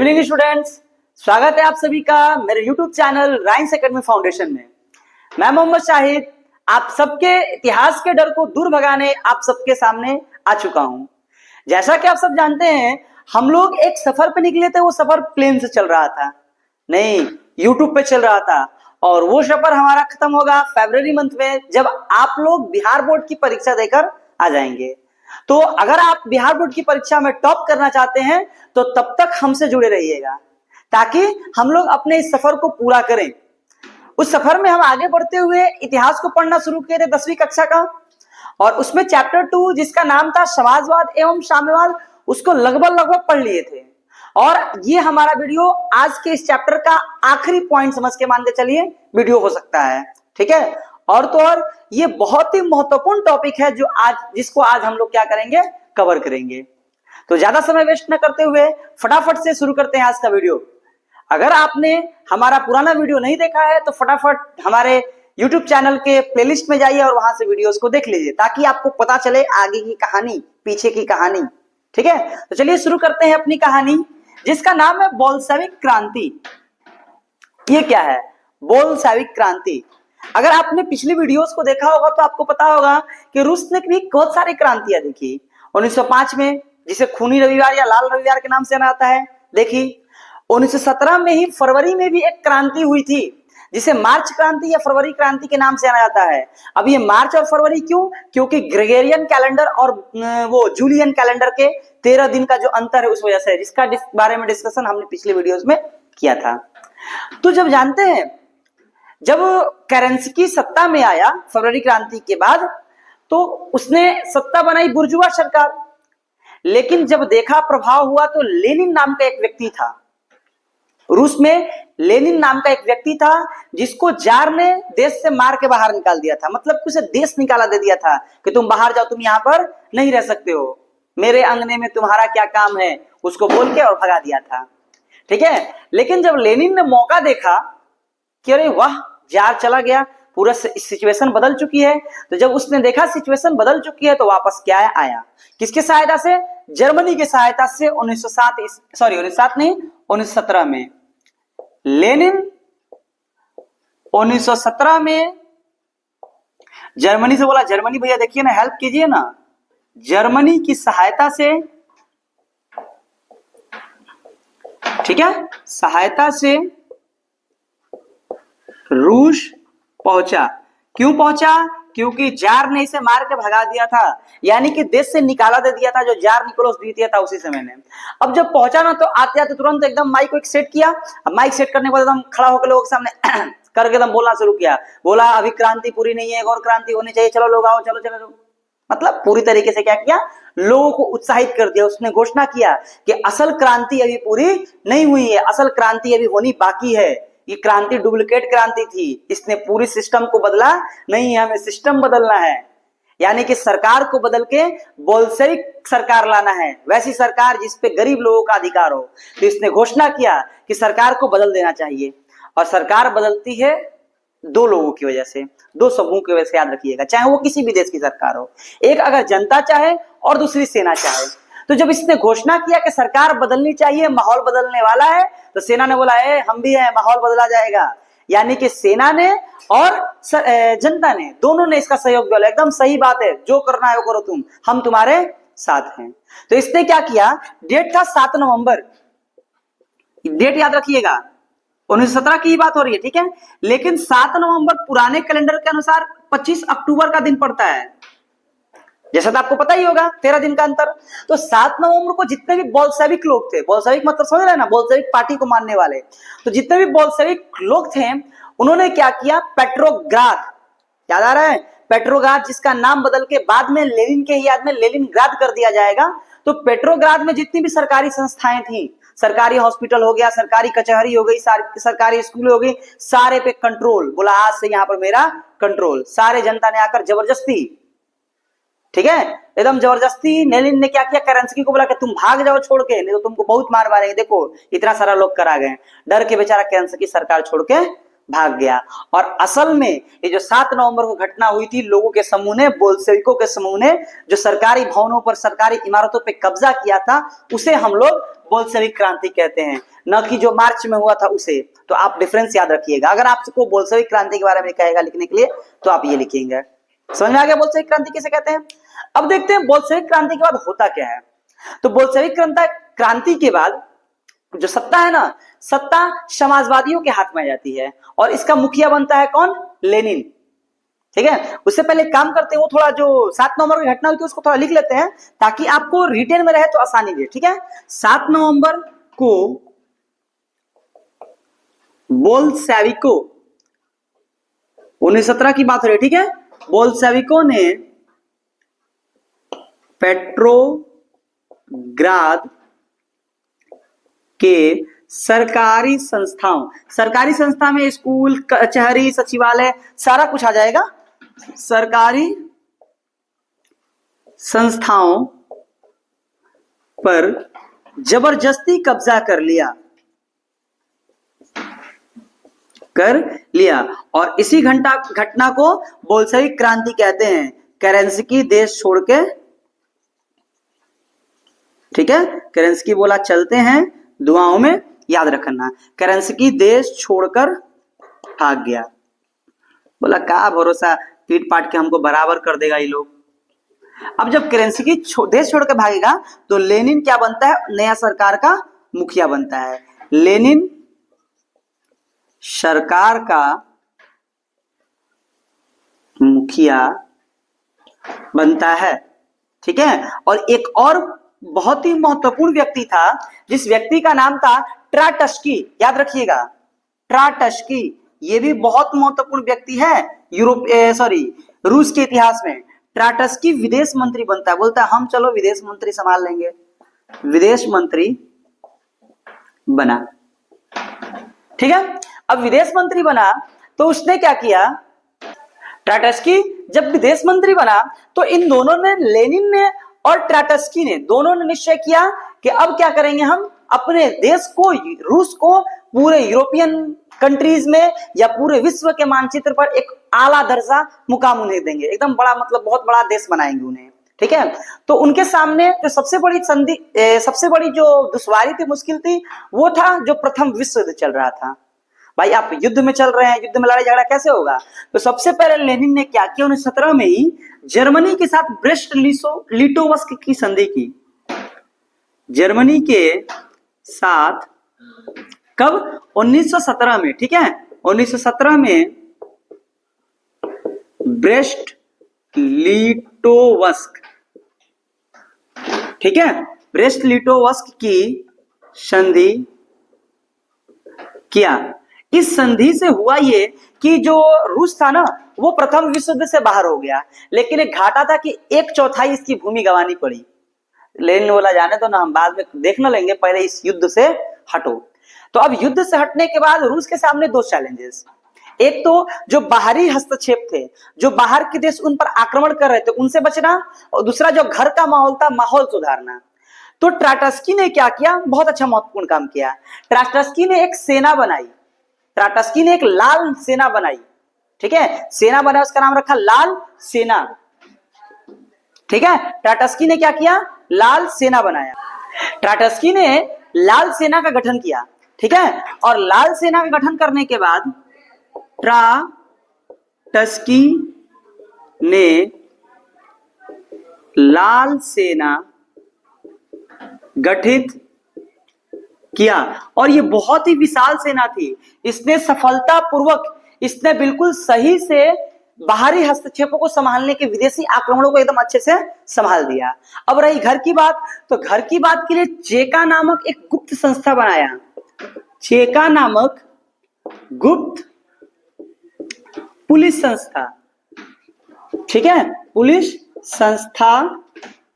Evening students, स्वागत है आप सभी का मेरे यूट्यूब चैनल राइन्स एकेडमी फाउंडेशन में। मैं मोहम्मद शाहिद आप सबके इतिहास के डर को दूर भगाने आप सबके सामने आ चुका हूं। जैसा कि आप सब जानते हैं, हम लोग एक सफर पे निकले थे। वो सफर प्लेन से चल रहा था, नहीं यूट्यूब पे चल रहा था। और वो सफर हमारा खत्म होगा फरवरी मंथ में, जब आप लोग बिहार बोर्ड की परीक्षा देकर आ जाएंगे। तो अगर आप बिहार बोर्ड की परीक्षा में टॉप करना चाहते हैं तो तब तक हमसे जुड़े रहिएगा, ताकि हम लोग अपने इस सफर को पूरा करें। उस सफर में हम आगे बढ़ते हुए इतिहास को पढ़ना शुरू किए थे 10वीं कक्षा का, और उसमें चैप्टर 2 जिसका नाम था समाजवाद एवं साम्यवाद, उसको लगभग पढ़ लिए थे। और ये हमारा वीडियो आज के इस चैप्टर का आखिरी पॉइंट समझ के मान के चलिए वीडियो हो सकता है, ठीक है। और तो और ये बहुत ही महत्वपूर्ण टॉपिक है जो जिसको आज हम लोग क्या करेंगे, कवर करेंगे। तो ज्यादा समय वेस्ट न करते हुए फटाफट से शुरू करते हैं आज का वीडियो। अगर आपने हमारा पुराना वीडियो नहीं देखा है तो फटाफट हमारे YouTube चैनल के प्लेलिस्ट में जाइए और वहां से वीडियोस को देख लीजिए, ताकि आपको पता चले आगे की कहानी, पीछे की कहानी, ठीक है। तो चलिए शुरू करते हैं अपनी कहानी, जिसका नाम है बोल्शेविक क्रांति। ये क्या है बोल्शेविक क्रांति? अगर आपने पिछली वीडियोस को देखा होगा तो आपको पता होगा कि रूस ने भी बहुत सारी क्रांतियां देखी। 1905 में, जिसे खूनी रविवार या लाल रविवार के नाम से जाना जाता है, देखी। 1917 में ही फरवरी में भी एक क्रांति हुई थी, जिसे मार्च क्रांति या फरवरी क्रांति के नाम से जाना जाता है। अब ये मार्च और फरवरी क्यों? क्योंकि ग्रेगोरियन कैलेंडर और वो जूलियन कैलेंडर के 13 दिन का जो अंतर है उस वजह से, जिसका बारे में डिस्कशन हमने पिछले वीडियोस में किया था। तो जब जानते हैं, जब केरेंस्की सत्ता में आया फरवरी क्रांति के बाद, तो उसने सत्ता बनाई बुर्जुआ सरकार। लेकिन जब देखा प्रभाव हुआ तो लेनिन नाम का एक व्यक्ति था रूस में, लेनिन नाम का एक व्यक्ति था जिसको जार ने देश से मार के बाहर निकाल दिया था। मतलब उसे देश निकाला दे दिया था कि तुम बाहर जाओ, तुम यहाँ पर नहीं रह सकते हो, मेरे अंगने में तुम्हारा क्या काम है, उसको बोल के और भगा दिया था, ठीक है। लेकिन जब लेनिन ने मौका देखा कि अरे वाह, जार चला गया, पूरा सिचुएशन बदल चुकी है, तो जब उसने देखा सिचुएशन बदल चुकी है तो वापस क्या आया, किसके सहायता से? जर्मनी की सहायता से। 1917 में लेनिन 1917 में जर्मनी से बोला, जर्मनी भैया देखिए ना, हेल्प कीजिए ना। जर्मनी की सहायता से, ठीक है, सहायता से रूस पहुंचा। क्यों पहुंचा? क्योंकि जार ने इसे मार के भगा दिया था, यानी कि देश से निकाला दे दिया था, जो जार निकोलस द्वितीय था उसी समय ने। अब जब पहुंचा ना, तो आते आते तुरंत एकदम माइक को एक सेट किया। अब माइक सेट करने के बाद एकदम खड़ा होकर लोगों के सामने करके एकदम बोलना शुरू किया। बोला अभी क्रांति पूरी नहीं है, एक और क्रांति होनी चाहिए, चलो लोग आओ, चलो चलो चलो। मतलब पूरी तरीके से क्या किया, लोगों को उत्साहित कर दिया। उसने घोषणा किया कि असल क्रांति अभी पूरी नहीं हुई है, असल क्रांति अभी होनी बाकी है। ये क्रांति डुप्लीकेट क्रांति थी, इसने पूरी सिस्टम को बदला नहीं है, हमें सिस्टम बदलना है, यानी कि सरकार को बदल के बोल्शेविक सरकार लाना है, वैसी सरकार जिस पे गरीब लोगों का अधिकार हो। तो इसने घोषणा किया कि सरकार को बदल देना चाहिए। और सरकार बदलती है दो लोगों की वजह से, दो समूह की वजह से, याद रखिएगा, चाहे वो किसी भी देश की सरकार हो। एक अगर जनता चाहे और दूसरी सेना चाहे। तो जब इसने घोषणा किया कि सरकार बदलनी चाहिए, माहौल बदलने वाला है, तो सेना ने बोला है हम भी हैं, माहौल बदला जाएगा। यानी कि सेना ने और जनता ने, दोनों ने इसका सहयोग दिया। एकदम सही बात है, जो करना है वो करो तुम, हम तुम्हारे साथ हैं। तो इसने क्या किया, डेट था 7 नवंबर, डेट याद रखिएगा, 1917 की बात हो रही है, ठीक है। लेकिन 7 नवंबर पुराने कैलेंडर के अनुसार 25 अक्टूबर का दिन पड़ता है, जैसा तो आपको पता ही होगा, 13 दिन का अंतर। तो 7 नवंबर को जितने भी बोल्शेविक लोग थे, बोल्शेविक मतलब समझ रहे हैं ना, बोल्शेविक पार्टी को मानने वाले, तो जितने भी बोल्शेविक लोग थे उन्होंने क्या किया, पेट्रोग्राद, याद आ रहा है, पेट्रोग्राद, जिसका नाम बदल के बाद में लेनिन के ही याद में लेनिनग्राद कर दिया जाएगा। तो पेट्रोग्राद में जितनी भी सरकारी संस्थाएं थी, सरकारी हॉस्पिटल हो गया, सरकारी कचहरी हो गई, सरकारी स्कूल हो गई, सारे पे कंट्रोल, बोला आज से यहाँ पर मेरा कंट्रोल। सारे जनता ने आकर जबरदस्ती, ठीक है, एकदम जबरदस्ती लेनिन ने क्या किया, केरेंस्की को बोला कि तुम भाग जाओ छोड़ के, नहीं तो तुमको बहुत मार मारेंगे। देखो इतना सारा लोग करा गए, डर के बेचारा केरेंस्की सरकार छोड़ के भाग गया। और असल में ये जो 7 नवंबर को घटना हुई थी, लोगों के समूह ने, बोल्शेविकों के समूह ने जो सरकारी भवनों पर, सरकारी इमारतों पे कब्जा किया था, उसे हम लोग बोल्शेविक क्रांति कहते हैं, न कि जो मार्च में हुआ था उसे। तो आप डिफरेंस याद रखिएगा। अगर आपको बोल्शेविक क्रांति के बारे में कहेगा लिखने के लिए तो आप ये लिखेंगे। समझ में आ गया बोल्शेविक क्रांति किसे कहते हैं? अब देखते हैं बोल्शेविक क्रांति के बाद होता क्या है। तो बोल्शेविक क्रांति के बाद जो सत्ता है ना, सत्ता समाजवादियों के हाथ में आ जाती है और इसका मुखिया बनता है कौन? लेनिन। ठीक है, उससे पहले काम करते हैं, वो थोड़ा जो 7 नवंबर की घटना हुई थी उसको थोड़ा लिख लेते हैं ताकि आपको रिटेन में रहे तो आसानी रहे। ठीक है, 7 नवंबर को बोल्शेविकों, 1917 की बात हो रही है। ठीक है, बोल्शेविकों ने पेट्रोग्राद के सरकारी संस्था में स्कूल, कचहरी, सचिवालय सारा कुछ आ जाएगा। सरकारी संस्थाओं पर जबरदस्ती कब्जा कर लिया और इसी घटना को बोल्शेविक क्रांति कहते हैं। केरेंस्की देश छोड़ के, ठीक है, केरेंस्की बोला चलते हैं, दुआओं में याद रखना। केरेंस्की देश छोड़कर भाग गया, बोला का भरोसा, पीट पाट के हमको बराबर कर देगा ये लोग। अब जब केरेंस्की देश छोड़कर भागेगा तो लेनिन क्या बनता है? नया सरकार का मुखिया बनता है। लेनिन सरकार का मुखिया बनता है। ठीक है, और एक और बहुत ही महत्वपूर्ण व्यक्ति था, जिस व्यक्ति का नाम था ट्राटस्की। याद रखिएगा, ट्राटस्की ये भी बहुत महत्वपूर्ण व्यक्ति है रूस के इतिहास में। ट्राटस्की विदेश मंत्री बनता है, बोलता है हम चलो विदेश मंत्री संभाल लेंगे, विदेश मंत्री बना। ठीक है, अब विदेश मंत्री बना तो उसने क्या किया? ट्राटस्की जब विदेश मंत्री बना तो इन दोनों ने, लेनिन ने और ट्राटस्की ने, दोनों ने निश्चय किया कि अब क्या करेंगे, हम अपने देश को, रूस को पूरे यूरोपियन कंट्रीज में या पूरे विश्व के मानचित्र पर एक आला दर्जा मुकाम उन्हें देंगे, एकदम बड़ा, मतलब बहुत बड़ा देश बनाएंगे उन्हें। ठीक है, तो उनके सामने जो सबसे बड़ी जो दुश्वारी थी, मुश्किल थी, वो था जो प्रथम विश्व युद्ध चल रहा था। भाई आप युद्ध में चल रहे हैं, युद्ध में लड़ाई झगड़ा कैसे होगा? तो सबसे पहले लेनिन ने क्या किया, 1917 में ही जर्मनी के साथ ब्रेस्ट लिटोवस्क की संधि की। जर्मनी के साथ कब? 1917 में। ठीक है, 1917 में ब्रेस्ट लिटोवस्क, ठीक है, ब्रेस्ट लिटोवस्क की संधि किया। इस संधि से हुआ ये कि जो रूस था ना, वो प्रथम विश्व युद्ध से बाहर हो गया, लेकिन एक घाटा था कि 1/4 इसकी भूमि गंवानी पड़ी। लेनिन बोला जाने तो ना, हम बाद में देख न लेंगे, पहले इस युद्ध से हटो। तो अब युद्ध से हटने के बाद रूस के सामने 2 चैलेंजेस, एक तो जो बाहरी हस्तक्षेप थे, जो बाहर के देश उन पर आक्रमण कर रहे थे, उनसे बचना, और दूसरा जो घर का माहौल था, माहौल सुधारना। तो ट्राटस्की ने क्या किया? बहुत अच्छा महत्वपूर्ण काम किया। ट्राटस्की ने एक सेना बनाई, ट्राटस्की ने एक लाल सेना बनाई। ठीक है, सेना बनाया, उसका नाम रखा लाल सेना। ठीक है, ट्राटस्की ने क्या किया? लाल सेना बनाया। ट्राटस्की ने लाल सेना का गठन किया। ठीक है, और लाल सेना का गठन करने के बाद ट्राटस्की ने लाल सेना गठित किया और ये बहुत ही विशाल सेना थी। इसने सफलतापूर्वक, इसने बिल्कुल सही से बाहरी हस्तक्षेपों को संभालने के, विदेशी आक्रमणों को एकदम अच्छे से संभाल दिया। अब रही घर की बात, तो घर की बात के लिए चेका नामक एक गुप्त संस्था बनाया। चेका नामक गुप्त पुलिस संस्था, ठीक है, पुलिस संस्था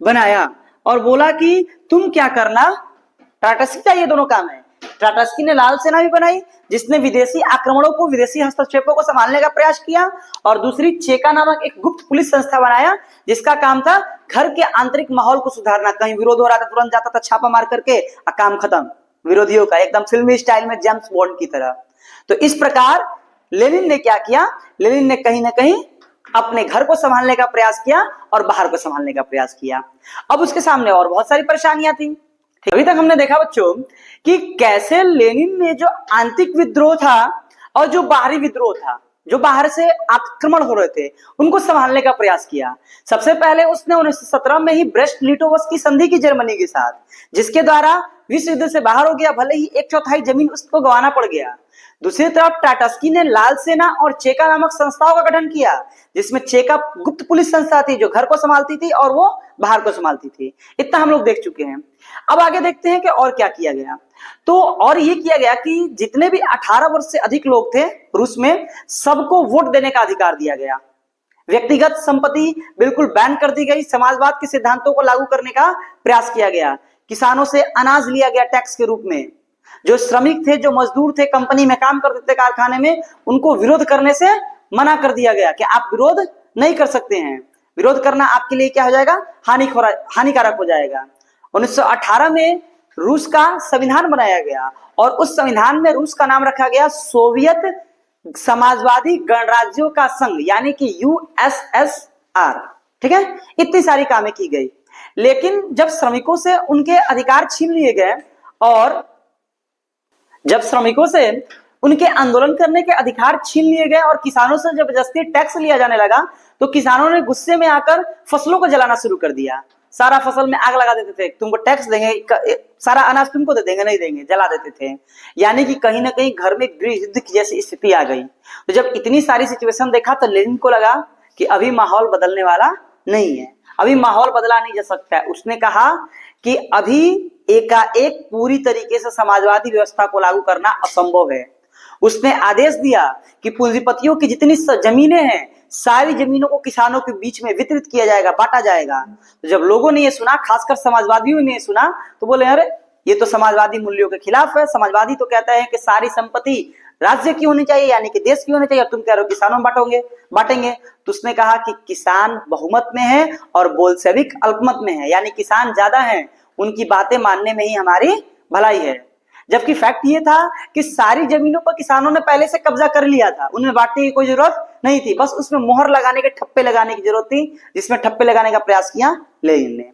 बनाया और बोला कि तुम क्या करना, ट्राटस्की का ये दोनों काम है। ट्राटस्की ने लाल सेना भी बनाई जिसने विदेशी आक्रमणों को, विदेशी हस्तक्षेपों को संभालने का प्रयास किया, और दूसरी चेका नामक एक गुप्त पुलिस संस्था बनाया जिसका काम था घर के आंतरिक माहौल को सुधारना। कहीं विरोध हो रहा था, तुरंत जाता था छापा मार करके, काम खत्म विरोधियों का, एकदम फिल्मी स्टाइल में, जेम्स बॉन्ड की तरह। तो इस प्रकार लेनिन ने क्या किया, लेनिन ने कहीं ना कहीं अपने घर को संभालने का प्रयास किया और बाहर को संभालने का प्रयास किया। अब उसके सामने और बहुत सारी परेशानियां थी। अभी तक हमने देखा बच्चों कि कैसे लेनिन ने जो आंतरिक विद्रोह था और जो बाहरी विद्रोह था, जो बाहर से आक्रमण हो रहे थे, उनको संभालने का प्रयास किया। सबसे पहले उसने 1917 में ही ब्रेस्ट लिटोवस की संधि की जर्मनी के साथ, जिसके द्वारा विश्व युद्ध से बाहर हो गया, भले ही 1/4 जमीन उसको गंवाना पड़ गया। दूसरी तरफ टाटस्की ने लाल सेना और चेका नामक संस्थाओं का गठन किया, जिसमें चेका गुप्त पुलिस संस्था थी जो घर को संभालती थी और वो बाहर को संभालती थी। इतना हम लोग देख चुके हैं। अब आगे देखते हैं कि और क्या किया गया। तो और ये किया गया कि जितने भी 18 वर्ष से अधिक लोग थे रूस में, सबको वोट देने का अधिकार दिया गया। व्यक्तिगत संपत्ति बिल्कुल बैन कर दी गई। समाजवाद के सिद्धांतों को लागू करने का प्रयास किया गया। किसानों से अनाज लिया गया टैक्स के रूप में। जो श्रमिक थे, जो मजदूर थे, कंपनी में काम करते थे, कारखाने में, उनको विरोध करने से मना कर दिया गया कि आप विरोध नहीं कर सकते हैं। विरोध करना आपके लिए क्या हो जाएगा, हानिकारक हो जाएगा। 1918 में रूस का संविधान बनाया गया और उस संविधान में रूस का नाम रखा गया सोवियत समाजवादी गणराज्यों का संघ, यानी कि USSR। ठीक है, इतनी सारी कामें की गई। लेकिन जब श्रमिकों से उनके अधिकार छीन लिए गए और जब श्रमिकों से उनके आंदोलन करने के अधिकार छीन लिए गए और किसानों से जबरदस्ती टैक्स लिया जाने लगा, तो किसानों ने गुस्से में आकर फसलों को जलाना शुरू कर दिया। सारा फसल में आग लगा देते थे, तुमको टैक्स देंगे, सारा अनाज तुमको दे देंगे, नहीं देंगे, जला देते थे। यानी कि कहीं ना कहीं घर में गृह युद्ध की जैसी स्थिति आ गई। तो जब इतनी सारी सिचुएशन देखा तो लेनिन को लगा कि अभी माहौल बदलने वाला नहीं है, अभी माहौल बदला नहीं जा सकता है। उसने कहा कि अभी एकाएक पूरी तरीके से समाजवादी व्यवस्था को लागू करना असंभव है। उसने आदेश दिया कि पूंजीपतियों की जितनी जमीनें हैं, सारी जमीनों को किसानों के बीच में वितरित किया जाएगा, बांटा जाएगा। तो जब लोगों ने ये सुना, खासकर समाजवादियों ने सुना, तो बोले अरे ये तो समाजवादी मूल्यों के खिलाफ है। समाजवादी तो कहता है कि सारी संपत्ति राज्य की होनी चाहिए, यानी कि देश की होनी चाहिए, और तुम कह रहे हो किसानों में बांटेंगे। तो उसने कहा कि किसान बहुमत में है और बोल्शेविक अल्पमत में है, यानी किसान ज्यादा है, उनकी बातें मानने में ही हमारी भलाई है। जबकि फैक्ट ये था कि सारी जमीनों पर किसानों ने पहले से कब्जा कर लिया था, उन्हें बांटने की कोई जरूरत नहीं थी, बस उसमें मोहर लगाने के, ठप्पे लगाने की जरूरत थी, जिसमें ठप्पे लगाने का प्रयास किया लेनिन ने।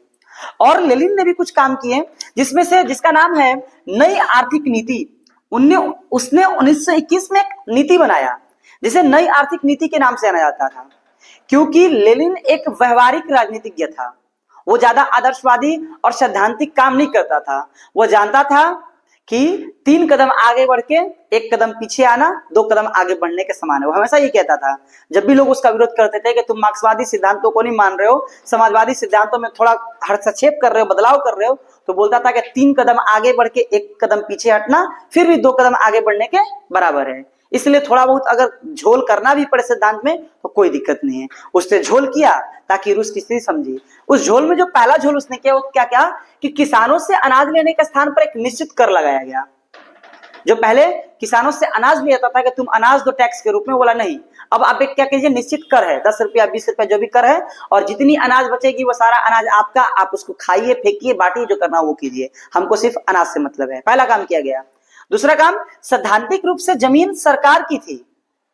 और लेनिन ने भी कुछ काम किए, जिसमें से जिसका नाम है नई आर्थिक नीति। उसने 1921 में एक नीति बनाया जिसे नई आर्थिक नीति के नाम से जाना जाता था, क्योंकि लेनिन एक व्यवहारिक राजनीतिज्ञ था। वो ज्यादा आदर्शवादी और सैद्धांतिक काम नहीं करता था। वो जानता था कि 3 कदम आगे बढ़ के 1 कदम पीछे आना 2 कदम आगे बढ़ने के समान है। वो हमेशा ये कहता था। जब भी लोग उसका विरोध करते थे कि तुम मार्क्सवादी सिद्धांतों को नहीं मान रहे हो, समाजवादी सिद्धांतों में थोड़ा हस्तक्षेप कर रहे हो, बदलाव कर रहे हो, तो बोलता था कि 3 कदम आगे बढ़ के 1 कदम पीछे हटना फिर भी 2 कदम आगे बढ़ने के बराबर है। इसलिए थोड़ा बहुत अगर झोल करना भी पड़े सिद्धांत में तो कोई दिक्कत नहीं है। उसने झोल किया ताकि रूस की स्थिति समझी। उस झोल में जो पहला झोल उसने किया वो क्या क्या कि किसानों से अनाज लेने के स्थान पर एक निश्चित कर लगाया गया। जो पहले किसानों से अनाज लिया था कि तुम अनाज दो टैक्स के रूप में, बोला नहीं, अब आप एक क्या कीजिए, निश्चित कर है 10 रुपया 20 रुपया जो भी कर है, और जितनी अनाज बचेगी वो सारा अनाज आपका, आप उसको खाइए, फेंकिए, बांटिए, जो करना वो कीजिए, हमको सिर्फ अनाज से मतलब है। पहला काम किया गया। दूसरा काम, सैद्धांतिक रूप से जमीन सरकार की थी।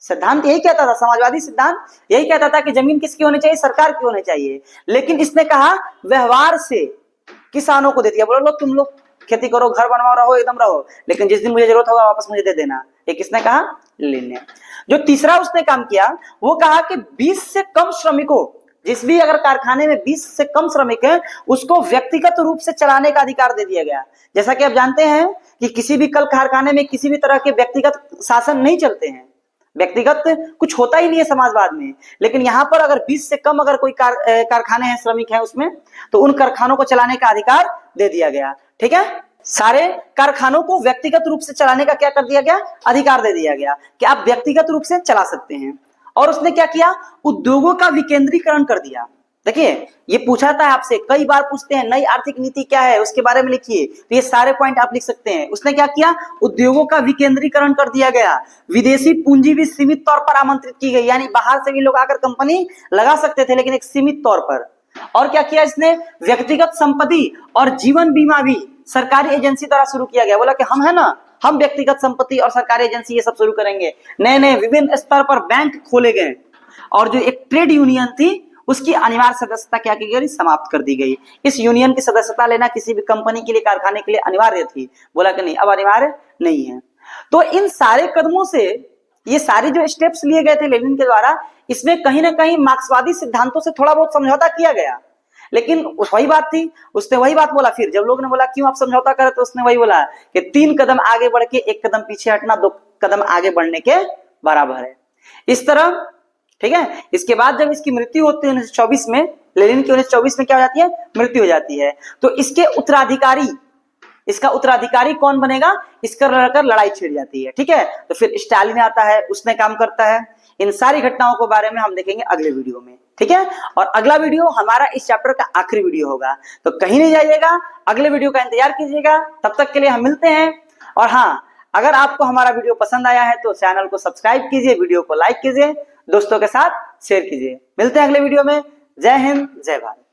सिद्धांत यही कहता था, समाजवादी सिद्धांत यही कहता था कि जमीन किसकी होनी चाहिए, सरकार की होनी चाहिए। लेकिन इसने कहा व्यवहार से किसानों को दे दिया, बोलो लो तुम लोग खेती करो, घर बनवाओ, रहो, एकदम रहो, लेकिन जिस दिन मुझे जरूरत होगा वापस मुझे दे देना। ये किसने कहा, लेनिन ने। जो तीसरा उसने काम किया वो कहा कि 20 से कम श्रमिकों, जिस भी अगर कारखाने में 20 से कम श्रमिक हैं, उसको व्यक्तिगत रूप से चलाने का अधिकार दे दिया गया। जैसा कि आप जानते हैं कि किसी भी कल कारखाने में किसी भी तरह के व्यक्तिगत शासन नहीं चलते हैं, व्यक्तिगत कुछ होता ही नहीं है समाजवाद में। लेकिन यहाँ पर अगर 20 से कम अगर कोई कारखाने हैं, श्रमिक हैं उसमें, तो उन कारखानों को चलाने का अधिकार दे दिया गया। ठीक है, सारे कारखानों को व्यक्तिगत रूप से चलाने का क्या कर दिया गया, अधिकार दे दिया गया कि आप व्यक्तिगत रूप से चला सकते हैं। और उसने क्या किया, उद्योगों का विकेंद्रीकरण कर दिया। देखिए, ये पूछा था आपसे, कई बार पूछते हैं नई आर्थिक नीति क्या है, उसके बारे में लिखिए, तो ये सारे पॉइंट आप लिख सकते हैं। उसने क्या किया, उद्योगों का विकेंद्रीकरण कर दिया गया। विदेशी पूंजी भी सीमित तौर पर आमंत्रित की गई, यानी बाहर से भी लोग आकर कंपनी लगा सकते थे, लेकिन एक सीमित तौर पर। और क्या किया इसने, व्यक्तिगत संपत्ति और जीवन बीमा भी सरकारी एजेंसी द्वारा शुरू किया गया। बोला कि हम है ना, हम व्यक्तिगत संपत्ति और सरकारी एजेंसी ये सब शुरू करेंगे। नए नए विभिन्न स्तर पर बैंक खोले गए और जो एक ट्रेड यूनियन थी उसकी अनिवार्य सदस्यता क्या की गई, समाप्त कर दी गई। इस यूनियन की सदस्यता लेना किसी भी कंपनी के लिए, कारखाने के लिए अनिवार्य थी, बोला कि नहीं अब अनिवार्य नहीं है। तो इन सारे कदमों से, ये सारे जो स्टेप्स लिए गए थे लेनिन के द्वारा, इसमें कहीं ना कहीं मार्क्सवादी सिद्धांतों से थोड़ा बहुत समझौता किया गया, लेकिन वही बात थी, उसने वही बात बोला। फिर जब लोग ने बोला क्यों आप समझौता करे, तो उसने वही बोला कि 3 कदम आगे बढ़ के 1 कदम पीछे हटना 2 कदम आगे बढ़ने के बराबर है। इस तरह, ठीक है। इसके बाद जब इसकी मृत्यु होती है 1924 में, लेनिन की 1924 में क्या हो जाती है, मृत्यु हो जाती है। तो इसके उत्तराधिकारी, इसका उत्तराधिकारी कौन बनेगा, इसका लड़कर लड़ाई छिड़ जाती है, ठीक है। तो फिर स्टालिन आता है, उसने काम करता है। इन सारी घटनाओं के बारे में हम देखेंगे अगले वीडियो में, ठीक है। और अगला वीडियो हमारा इस चैप्टर का आखिरी वीडियो होगा, तो कहीं नहीं जाइएगा, अगले वीडियो का इंतजार कीजिएगा। तब तक के लिए हम मिलते हैं। और हाँ, अगर आपको हमारा वीडियो पसंद आया है तो चैनल को सब्सक्राइब कीजिए, वीडियो को लाइक कीजिए, दोस्तों के साथ शेयर कीजिए। मिलते हैं अगले वीडियो में। जय हिंद, जय भारत।